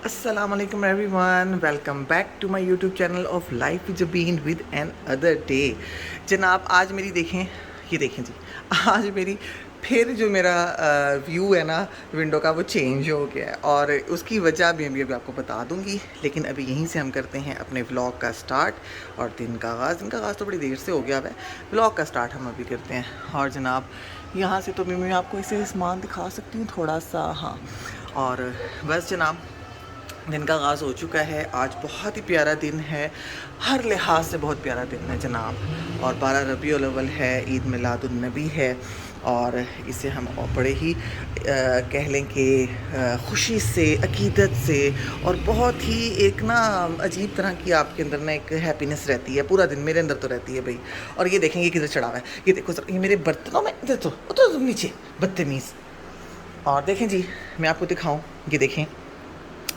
Assalamualaikum everyone, welcome back to my YouTube channel of Life with Jabeen with an other day। जनाब आज मेरी देखें, ये देखें जी, आज मेरी फिर जो मेरा व्यू है ना विंडो का वो चेंज हो गया है और उसकी वजह भी अभी आपको बता दूंगी। लेकिन अभी यहीं से हम करते हैं अपने व्लॉग का स्टार्ट और दिन का आगाज़ तो बड़ी देर से हो गया है। व्लॉग का स्टार्ट हम अभी करते हैं और जनाब यहाँ से तो मैं आपको इसे सामान दिखा सकती हूँ थोड़ा सा, हाँ। और बस जनाब दिन का आगाज़ हो चुका है। आज बहुत ही प्यारा दिन है, हर लिहाज से बहुत प्यारा दिन है जनाब। और 12 रबीउल अव्वल है, ईद मिलादुन नबी है और इसे हम बड़े ही कह लें कि खुशी से, अकीदत से और बहुत ही एक ना अजीब तरह की आपके अंदर ना एक हैप्पीनेस रहती है। पूरा दिन मेरे अंदर तो रहती है भाई। और ये देखेंगे किधर चढ़ा हुआ है, ये देखो सर, ये मेरे बर्तनों में इधर तो नीचे बदतमीज़। और देखें जी, मैं आपको दिखाऊं, ये देखें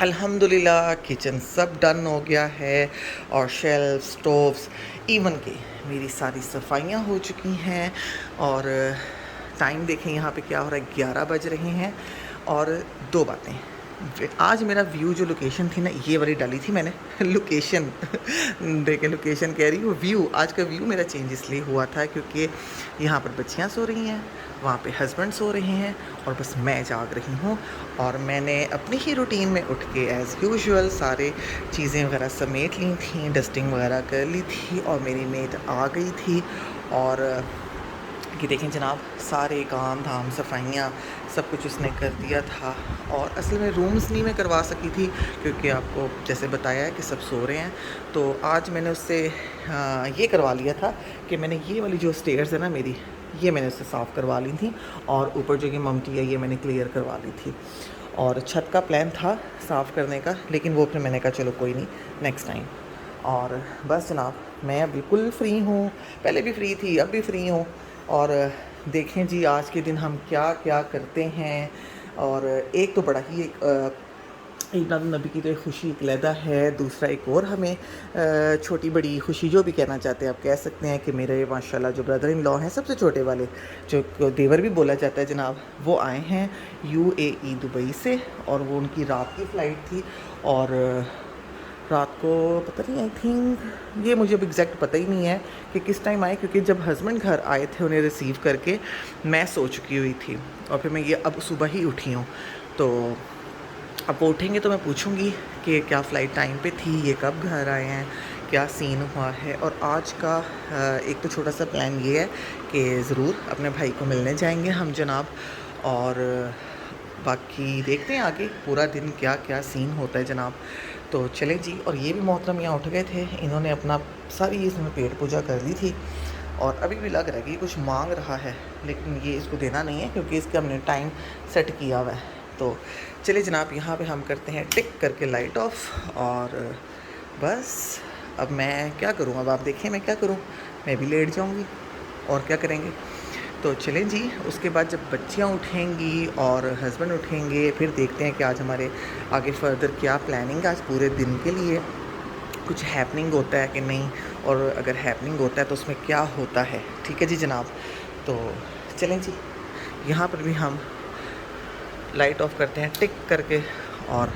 अल्हम्दुलिल्लाह किचन सब डन हो गया है और शेल्फ, स्टोव्स, इवन के मेरी सारी सफाइयाँ हो चुकी हैं। और टाइम देखें यहाँ पे क्या हो रहा है, 11 बज रहे हैं। और दो बातें, आज मेरा व्यू जो लोकेशन थी ना, ये वाली डाली थी मैंने लोकेशन देखें, लोकेशन कह रही हूँ, व्यू आज का व्यू मेरा चेंज इसलिए हुआ था क्योंकि यहाँ पर बच्चियाँ सो रही हैं, वहाँ पे हस्बैंड सो रहे हैं और बस मैं जाग रही हूँ। और मैंने अपनी ही रूटीन में उठ के एज़ यूजुअल सारे चीज़ें वगैरह समेट ली थी, डस्टिंग वगैरह कर ली थी और मेरी मेड आ गई थी। और कि देखें जनाब, सारे काम धाम सफाइयाँ सब कुछ उसने कर दिया था। और असल में रूम्स नहीं मैं करवा सकी थी क्योंकि आपको जैसे बताया है कि सब सो रहे हैं। तो आज मैंने उससे ये करवा लिया था कि मैंने ये वाली जो स्टेयर्स है ना मेरी, ये मैंने उससे साफ़ करवा ली थी और ऊपर जो ये ममटी है ये मैंने क्लियर करवा ली थी। और छत का प्लान था साफ़ करने का, लेकिन वो फिर मैंने कहा चलो कोई नहीं, नेक्स्ट टाइम। और बस जनाब मैं बिल्कुल फ्री हूँ, पहले भी फ्री थी, अब भी फ्री हूँ। और देखें जी आज के दिन हम क्या क्या करते हैं। और एक तो बड़ा ही एक ईद नबी की तो एक ख़ुशी एक अलहदा है, दूसरा एक और हमें छोटी बड़ी खुशी जो भी कहना चाहते हैं आप कह सकते हैं कि मेरे माशाल्लाह जो ब्रदर इन लॉ हैं, सबसे छोटे वाले जो देवर भी बोला जाता है जनाब, वो आए हैं UAE दुबई से। और वो उनकी रात की फ़्लाइट थी और रात को पता नहीं, आई थिंक ये मुझे अब एग्जैक्ट पता ही नहीं है कि किस टाइम आए, क्योंकि जब हस्बैंड घर आए थे उन्हें रिसीव करके मैं सो चुकी हुई थी और फिर मैं ये अब सुबह ही उठी हूँ। तो अब वो उठेंगे तो मैं पूछूंगी कि क्या फ़्लाइट टाइम पे थी, ये कब घर आए हैं, क्या सीन हुआ है। और आज का एक तो छोटा सा प्लान ये है कि ज़रूर अपने भाई को मिलने जाएंगे हम जनाब। और बाकी देखते हैं आगे पूरा दिन क्या क्या सीन होता है जनाब। तो चलें जी। और ये भी मोहतरम यहाँ उठ गए थे, इन्होंने अपना सारी इसमें पेट पूजा कर ली थी और अभी भी लग रहा है कि कुछ मांग रहा है, लेकिन ये इसको देना नहीं है क्योंकि इसका हमने टाइम सेट किया हुआ है। तो चलिए जनाब, यहाँ पे हम करते हैं टिक करके लाइट ऑफ। और बस अब मैं क्या करूँ, अब आप देखें मैं क्या करूँ, मैं भी लेट जाऊँगी और क्या करेंगे। तो चलें जी, उसके बाद जब बच्चियाँ उठेंगी और हस्बैंड उठेंगे फिर देखते हैं कि आज हमारे आगे फर्दर क्या प्लानिंग है आज पूरे दिन के लिए, कुछ हैपनिंग होता है कि नहीं, और अगर हैपनिंग होता है तो उसमें क्या होता है। ठीक है जी जनाब। तो चलें जी, यहाँ पर भी हम लाइट ऑफ करते हैं टिक करके और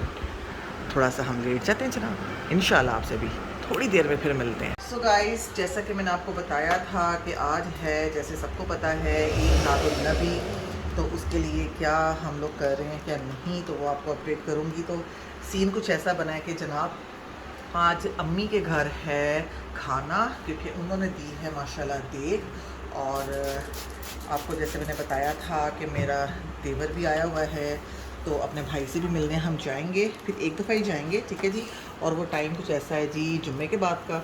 थोड़ा सा हम लेट जाते हैं जनाब। इंशाल्लाह आपसे भी थोड़ी देर में फिर मिलते हैं। सो गाइस, जैसा कि मैंने आपको बताया था कि आज है, जैसे सबको पता है, ईद मिलादुन नबी। तो उसके लिए क्या हम लोग कर रहे हैं क्या नहीं, तो वो आपको अपडेट करूँगी। तो सीन कुछ ऐसा बना है कि जनाब आज अम्मी के घर है खाना, क्योंकि उन्होंने दी है माशाल्लाह देग। और आपको जैसे मैंने बताया था कि मेरा देवर भी आया हुआ है, तो अपने भाई से भी मिलने हम जाएंगे, फिर एक दफ़ा ही जाएंगे, ठीक है जी। और वो टाइम कुछ ऐसा है जी जुम्मे के बाद का।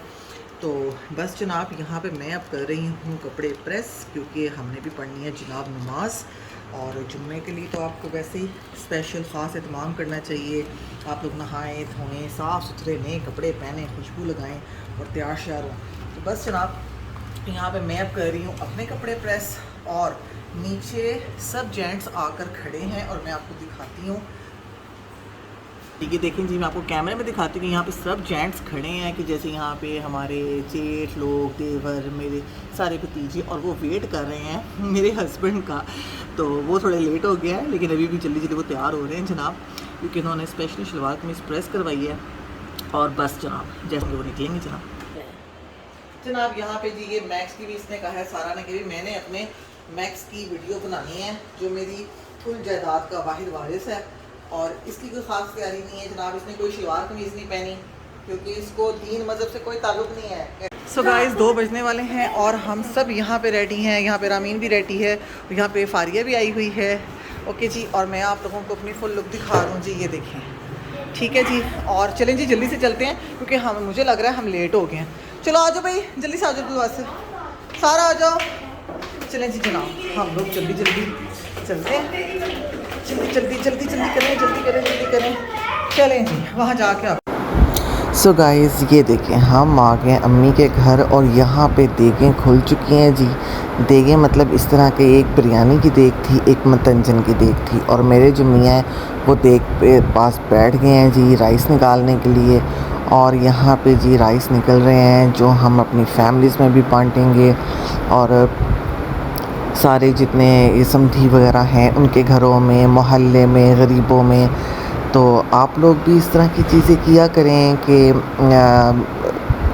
तो बस जनाब यहाँ पे मैं अब कर रही हूँ कपड़े प्रेस, क्योंकि हमने भी पढ़नी है जनाब नमाज। और जुम्मे के लिए तो आपको वैसे ही स्पेशल ख़ास एहतमाम करना चाहिए। आप लोग नहाएं धोएं, साफ़ सुथरे नए कपड़े पहने, खुशबू लगाएं और तैयार श्यार हों। तो बस जनाब यहाँ पे मैं अब कर रही हूँ अपने कपड़े प्रेस और नीचे सब जेंट्स आकर खड़े हैं और मैं आपको दिखाती हूँ। ठीक है, देखें जी, मैं आपको कैमरे में दिखाती हूँ कि यहाँ पे सब जेंट्स खड़े हैं कि जैसे यहाँ पे हमारे जेठ लोग, देवर, मेरे सारे भतीजे, और वो वेट कर रहे हैं मेरे हस्बैंड का। तो वो थोड़े लेट हो गया है, लेकिन अभी भी जल्दी जल्दी वो तैयार हो रहे हैं जनाब। क्योंकि इन्होंने स्पेशली शलवार कमीज़ प्रेस करवाई है। और बस जनाब जैसे वो निकलेंगे जनाब यहाँ पे जी ये मैक्स की भी इसने कहा है सारा ने कि भी मैंने अपने मैक्स की वीडियो बनानी है जो मेरी कुल जायदाद का वाहिद वारिस है। और इसकी कोई ख़ास तैयारी नहीं है जनाब, इसने कोई शलवार कमीज़ नहीं पहनी क्योंकि इसको दीन मज़हब से कोई ताल्लुक़ नहीं है। सो गाइस 2 बजने वाले हैं और हम सब यहाँ पे रेडी हैं। यहाँ पे रामीन भी रेडी है, यहाँ पे फारिया भी आई हुई है। ओके जी, और मैं आप लोगों को अपनी फुल लुक दिखा रहा हूँ जी, ये देखें। ठीक है जी, और चलें जी जल्दी से चलते हैं क्योंकि हम मुझे लग रहा है हम लेट हो गए हैं। चलो आ जाओ भाई, जल्दी से आ जाओ, दुआ से सारा आ जाओ। चलें जी जनाब, हम लोग जल्दी जल्दी चलते हैं, जल्दी करें। चलें जी वहाँ जाके आप। सो गाइस ये देखें हम आ गए अम्मी के घर और यहाँ पे देगें खुल चुकी हैं जी। देगें मतलब इस तरह के, एक बिरयानी की देग थी, एक मतंजन की देग थी, और मेरे जो मियाँ हैं वो देग पे पास बैठ गए हैं जी राइस निकालने के लिए। और यहाँ पे जी राइस निकल रहे हैं जो हम अपनी फैमिलीज़ में भी बांटेंगे और सारे जितने ये समधी वगैरह हैं उनके घरों में, मोहल्ले में, गरीबों में। तो आप लोग भी इस तरह की चीज़ें किया करें कि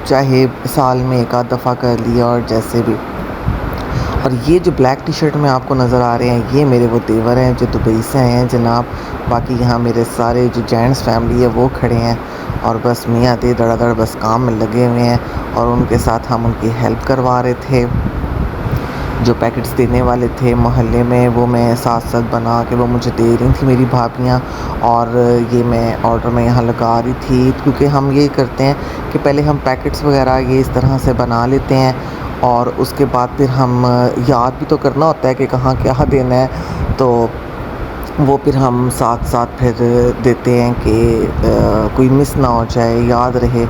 चाहे साल में एक आध दफ़ा कर लिया और जैसे भी। और ये जो ब्लैक टी शर्ट में आपको नज़र आ रहे हैं ये मेरे वो देवर हैं जो दुबई से आए हैं जनाब। बाकी यहाँ मेरे सारे जो जेंट्स फैमिली है वो खड़े हैं और बस मियाँ दे धड़ाधड़ बस काम में लगे हुए हैं और उनके साथ हम उनकी हेल्प करवा रहे थे। जो पैकेट्स देने वाले थे मोहल्ले में वो मैं साथ साथ बना के वो मुझे दे रही थी मेरी भाभियाँ, और ये मैं ऑर्डर में यहाँ लगा रही थी क्योंकि हम ये करते हैं कि पहले हम पैकेट्स वगैरह ये इस तरह से बना लेते हैं और उसके बाद फिर हम याद भी तो करना होता है कि कहाँ क्या देना है, तो वो फिर हम साथ साथ फिर देते हैं कि कोई मिस ना हो जाए, याद रहे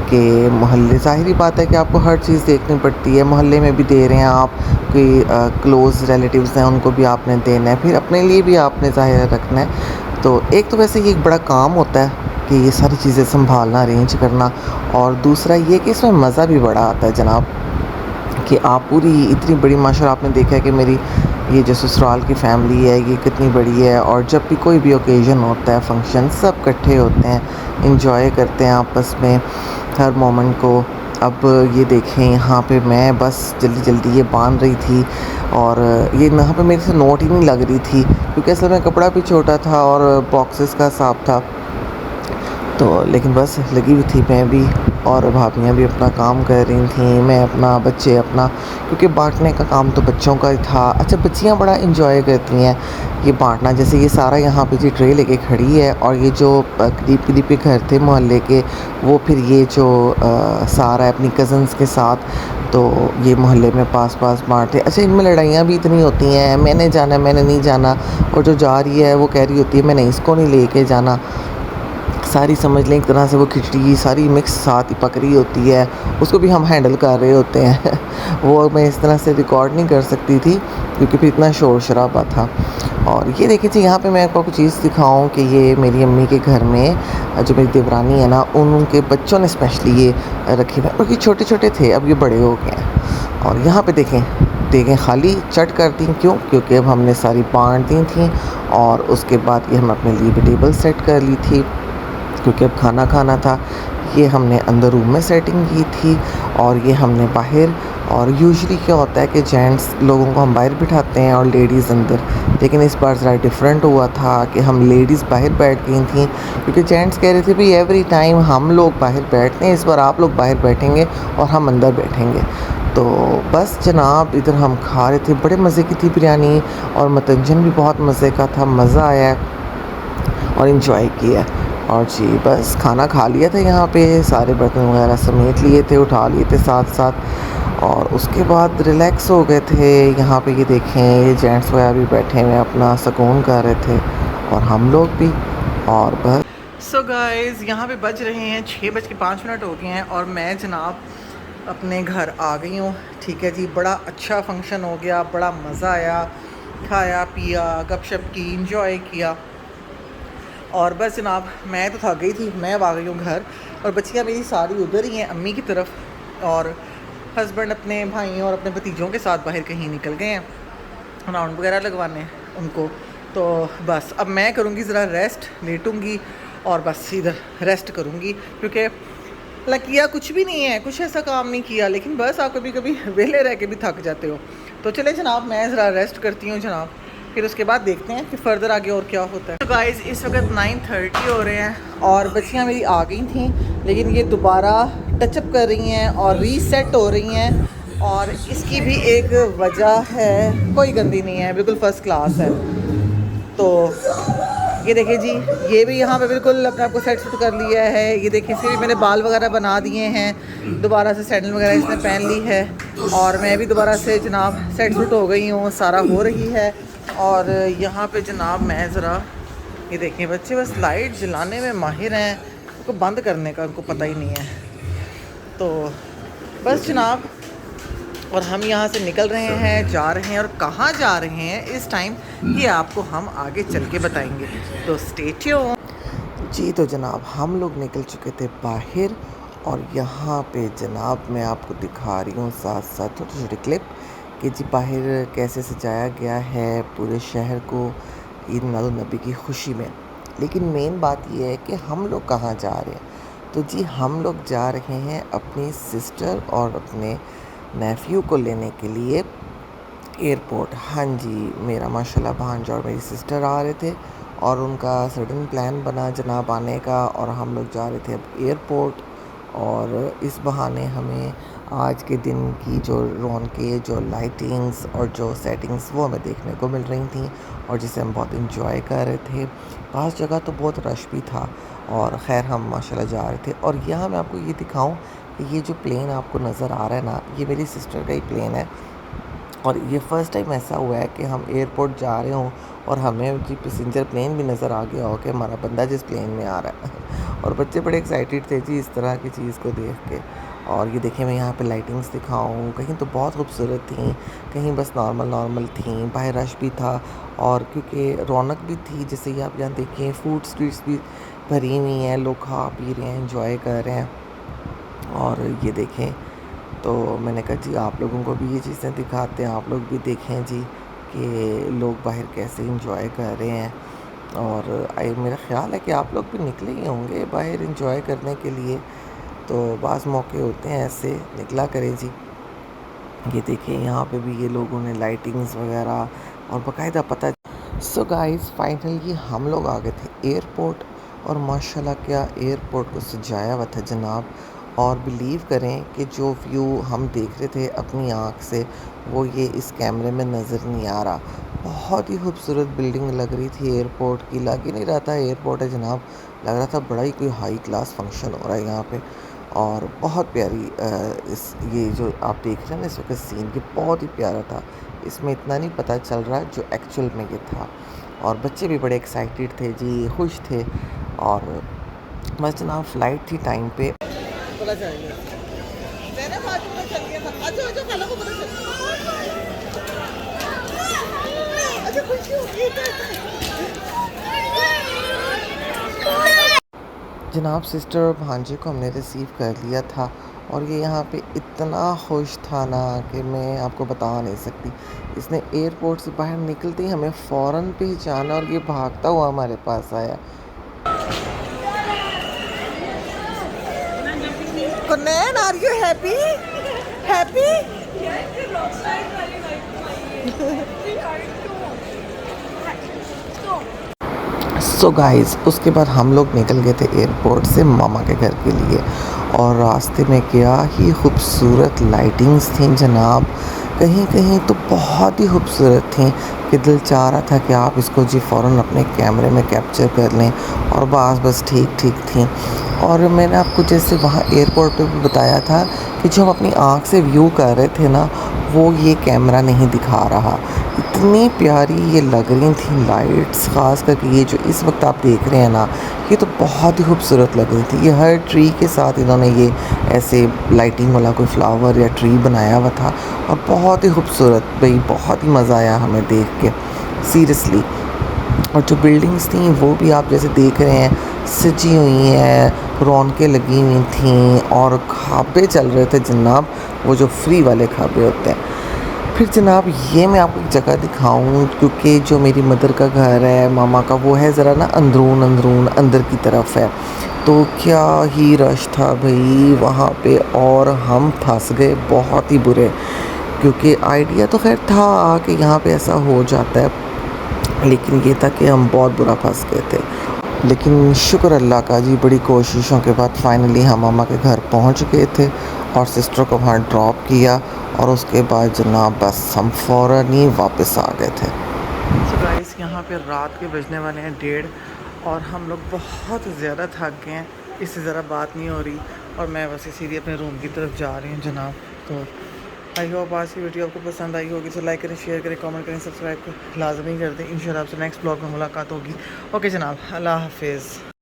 कि मोहल्ले, ज़ाहिरी बात है कि आपको हर चीज़ देखनी पड़ती है। मोहल्ले में भी दे रहे हैं आप, कोई क्लोज़ रिलेटिव्स हैं उनको भी आपने देना है, फिर अपने लिए भी आपने ज़ाहिर रखना है। तो एक तो वैसे ये एक बड़ा काम होता है कि ये सारी चीज़ें संभालना, अरेंज करना, और दूसरा ये कि इसमें मज़ा भी बड़ा आता है जनाब कि आप पूरी इतनी बड़ी माशाल्लाह आपने देखा है कि मेरी ये जो ससुराल की फैमिली है ये कितनी बड़ी है, और जब भी कोई भी ओकेज़न होता है, फंक्शन, सब इकट्ठे होते हैं, इंजॉय करते हैं आपस में हर मोमेंट को। अब ये देखें यहाँ पे मैं बस जल्दी जल्दी ये बांध रही थी और ये यहाँ पे मेरे से नोट ही नहीं लग रही थी क्योंकि असल में कपड़ा भी छोटा था और बॉक्सेस का हिसाब था, तो लेकिन बस लगी हुई थी मैं भी और भाभियाँ भी अपना काम कर रही थी, मैं अपना, बच्चे अपना, क्योंकि बांटने का काम तो बच्चों का ही था। अच्छा, बच्चियाँ बड़ा इंजॉय करती हैं ये बांटना। जैसे ये सारा यहाँ पे जी ट्रे लेके खड़ी है और ये जो करीब के घर थे मोहल्ले के, वो फिर ये जो सारा है अपनी कज़न्स के साथ, तो ये मोहल्ले में पास बांटते। अच्छा, इनमें लड़ाइयाँ भी इतनी होती हैं, मैंने जाना, मैंने नहीं जाना, और जो जा रही है वो कह रही होती है मैंने इसको नहीं लेके जाना। सारी समझ लें एक तरह से वो खिचड़ी सारी मिक्स साथ ही पक रही होती है, उसको भी हम हैंडल कर रहे होते हैं वो मैं इस तरह से रिकॉर्ड नहीं कर सकती थी क्योंकि फिर इतना शोर शराबा था। और ये देखिए जी यहाँ पे मैं आपको कुछ चीज़ दिखाऊं कि ये मेरी अम्मी के घर में जो मेरी देवरानी है ना, उनके बच्चों ने स्पेशली ये रखे हुए, और ये छोटे छोटे थे, अब ये बड़े हो गए हैं। और यहाँ पे देखें खाली चट कर दी, क्योंकि अब हमने सारी बांट दी थी और उसके बाद ये हम अपने लिए भी टेबल सेट कर ली थी क्योंकि अब खाना था। ये हमने अंदर रूम में सेटिंग की थी और ये हमने बाहर, और यूजुअली क्या होता है कि जेंट्स लोगों को हम बाहर बिठाते हैं और लेडीज़ अंदर, लेकिन इस बार ज़रा डिफरेंट हुआ था कि हम लेडीज़ बाहर बैठ गई थी क्योंकि जेंट्स कह रहे थे भाई एवरी टाइम हम लोग बाहर बैठते हैं, इस बार आप लोग बाहर बैठेंगे और हम अंदर बैठेंगे। तो बस जनाब इधर हम खा रहे थे, बड़े मज़े की थी बिरयानी और मतंजन भी बहुत मज़े का था, मज़ा आया और इन्जॉय किया। और जी बस खाना खा लिया था यहाँ पे, सारे बर्तन वगैरह समेट लिए थे, उठा लिए थे साथ साथ, और उसके बाद रिलैक्स हो गए थे। यहाँ पे ये देखें ये जेंट्स वगैरह भी बैठे हुए अपना सुकून कर रहे थे और हम लोग भी, और बस। सो गाइस यहाँ पे बज रहे हैं 6:05 हो गए हैं और मैं जनाब अपने घर आ गई हूँ। ठीक है जी, बड़ा अच्छा फंक्शन हो गया, बड़ा मज़ा आया, खाया पिया, गपशप की, इंजॉय किया, और बस जनाब मैं तो थक गई थी, मैं अब आ गई हूँ घर, और बच्चियाँ मेरी सारी उधर ही हैं अम्मी की तरफ, और हस्बैंड अपने भाइयों और अपने भतीजों के साथ बाहर कहीं निकल गए हैं राउंड वगैरह लगवाने उनको। तो बस अब मैं करूँगी ज़रा रेस्ट, लेटूँगी और बस इधर रेस्ट करूँगी, क्योंकि किया कुछ भी नहीं है, कुछ ऐसा काम नहीं किया, लेकिन बस आप कभी कभी वेले रह के भी थक जाते हो। तो चले जनाब, मैं ज़रा रेस्ट करती हूँ जनाब, फिर उसके बाद देखते हैं कि फ़र्दर आगे और क्या होता है। तो गाइज़ इस वक्त 9:30 हो रहे हैं और बच्चियाँ मेरी आ गई थी, लेकिन ये दोबारा टचअप कर रही हैं और रीसेट हो रही हैं, और इसकी भी एक वजह है, कोई गंदी नहीं है, बिल्कुल फ़र्स्ट क्लास है। तो ये देखिए जी, ये भी यहाँ पे बिल्कुल अपने आप को सेट सूट कर लिया है। ये देखिए, इसे भी मैंने बाल वगैरह बना दिए हैं, दोबारा से सैंडल वगैरह इसने पहन ली है, और मैं भी दोबारा से जनाब सेट सूट हो गई हूँ, सारा हो रही है। और यहाँ पे जनाब मैं ज़रा, ये देखें बच्चे बस लाइट जलाने में माहिर हैं, उनको बंद करने का उनको पता ही नहीं है। तो बस जनाब, और हम यहाँ से निकल रहे हैं, जा रहे हैं, और कहाँ जा रहे हैं इस टाइम ये आपको हम आगे चल के बताएंगे, तो स्टे ट्यून। जी तो जनाब, हम लोग निकल चुके थे बाहर, और यहाँ पे जनाब मैं आपको दिखा रही हूँ साथ साथ छोटी छोटी क्लिप कि जी बाहर कैसे सजाया गया है पूरे शहर को ईद मिलादुन नबी की खुशी में। लेकिन मेन बात ये है कि हम लोग कहाँ जा रहे हैं। तो जी हम लोग जा रहे हैं अपनी सिस्टर और अपने नेफ्यू को लेने के लिए एयरपोर्ट। हाँ जी, मेरा माशाल्लाह भांजा और मेरी सिस्टर आ रहे थे, और उनका सडन प्लान बना जनाब आने का, और हम लोग जा रहे थे अब एयरपोर्ट। और इस बहाने हमें आज के दिन की जो रौनकें, जो लाइटिंग्स और जो सेटिंग्स वो हमें देखने को मिल रही थी, और जिसे हम बहुत इंजॉय कर रहे थे। पास जगह तो बहुत रश भी था, और ख़ैर हम माशाल्लाह जा रहे थे। और यहाँ मैं आपको ये दिखाऊं कि ये जो प्लेन आपको नज़र आ रहा है ना, ये मेरी सिस्टर का ही प्लेन है, और ये फ़र्स्ट टाइम ऐसा हुआ है कि हम एयरपोर्ट जा रहे हों और हमें जी पैसेंजर प्लेन भी नज़र आ गया हो कि हमारा बंदा जिस प्लेन में आ रहा है। और बच्चे बड़े एक्साइटेड थे जी इस तरह की चीज़ को देख के। और ये देखिए, मैं यहाँ पे लाइटिंग्स दिखाऊँ, कहीं तो बहुत खूबसूरत थी, कहीं बस नॉर्मल थी, बाहर रश भी था, और क्योंकि रौनक भी थी। जैसे कि आप यहाँ देखिए, फूड स्ट्रीट्स भी भरी हुई हैं, लोग खा पी रहे हैं, इंजॉय कर रहे हैं। और ये देखें, तो मैंने कहा जी आप लोगों को भी ये चीज़ें दिखाते हैं, आप लोग भी देखें जी कि लोग बाहर कैसे इंजॉय कर रहे हैं। और मेरा ख़्याल है कि आप लोग भी निकले ही होंगे बाहर इंजॉय करने के लिए, तो बाज़ मौके होते हैं ऐसे, निकला करें जी। ये देखिए, यहाँ पे भी ये लोगों ने लाइटिंग्स वगैरह और बाकायदा पता। सो गाइस, फाइनली हम लोग आ गए थे एयरपोर्ट, और माशाल्लाह क्या एयरपोर्ट को सजाया हुआ था जनाब। और बिलीव करें कि जो व्यू हम देख रहे थे अपनी आँख से, वो ये इस कैमरे में नज़र नहीं आ रहा। बहुत ही खूबसूरत बिल्डिंग लग रही थी एयरपोर्ट की, लग ही नहीं रहा था एयरपोर्ट है जनाब, लग रहा था बड़ा ही कोई हाई क्लास फंक्शन हो रहा है यहाँ पे। और बहुत प्यारी इस ये जो आप देख रहे हैं ना इस वक्त सीन, ये बहुत ही प्यारा था। इसमें इतना नहीं पता चल रहा जो एक्चुअल में ये था। और बच्चे भी बड़े एक्साइटेड थे जी, खुश थे। और बस जनाब फ़्लाइट थी टाइम पे। बोला जाएगा मैंने बात पता चल गया था। अच्छा अच्छा, खाला को पता चल अच्छा, खुशी होगी। जनाब सिस्टर और भांजे को हमने रिसीव कर लिया था, और ये यहाँ पे इतना खुश था ना कि मैं आपको बता नहीं सकती। इसने एयरपोर्ट से बाहर निकलते ही हमें फ़ौरन पहचाना, और ये भागता हुआ हमारे पास आया। Kunan, are you happy? Happy? So guys, उसके बाद हम लोग निकल गए थे एयरपोर्ट से मामा के घर के लिए, और रास्ते में क्या ही खूबसूरत लाइटिंग्स थी जनाब, कहीं कहीं तो बहुत ही खूबसूरत थी कि दिल चाह रहा था कि आप इसको जी फ़ौरन अपने कैमरे में कैप्चर कर लें। और बस ठीक ठीक थी। और मैंने आपको जैसे वहाँ एयरपोर्ट पे भी बताया था कि जो हम अपनी आँख से व्यू कर रहे थे ना, वो ये कैमरा नहीं दिखा रहा। इतनी प्यारी ये लग रही थी लाइट्स, ख़ास करके ये जो इस वक्त आप देख रहे हैं ना, ये तो बहुत ही खूबसूरत लग रही थी। ये हर ट्री के साथ इन्होंने ये ऐसे लाइटिंग वाला कोई फ्लावर या ट्री बनाया हुआ था, और बहुत ही खूबसूरत, भाई बहुत ही मज़ा आया हमें देख के सीरियसली। और जो बिल्डिंग्स थी वो भी आप जैसे देख रहे हैं सजी हुई हैं, रौनकें लगी हुई थी, और खाबे चल रहे थे जनाब, वो जो फ्री वाले खाबे होते हैं। फिर जनाब ये मैं आपको एक जगह दिखाऊं, क्योंकि जो मेरी मदर का घर है मामा का, वो है ज़रा ना अंदरून अंदर की तरफ है। तो क्या ही रश था भाई वहाँ पे, और हम फंस गए बहुत ही बुरे, क्योंकि आइडिया तो खैर था कि यहाँ पे ऐसा हो जाता है, लेकिन ये था कि हम बहुत बुरा फंस गए थे। लेकिन शुक्र अल्लाह का जी, बड़ी कोशिशों के बाद फाइनली हम मामा के घर पहुँच गए थे और सिस्टर को वहाँ ड्रॉप किया, और उसके बाद जनाब बस हम फ़ौरन ही वापस आ गए थे। सो गाइस, यहाँ पे रात के बजने वाले हैं 1:30 और हम लोग बहुत ज़्यादा थक गए हैं, इससे ज़रा बात नहीं हो रही, और मैं बस इसीलिए अपने रूम की तरफ जा रही हूँ जनाब। तो आई होप आज की वीडियो आपको पसंद आई होगी, तो लाइक करें, शेयर करें, कमेंट करें, सब्सक्राइब लाजमी कर दें। इंशाल्लाह आपसे नेक्स्ट ब्लॉग में मुलाकात होगी। ओके जनाब, अल्लाह हाफिज़।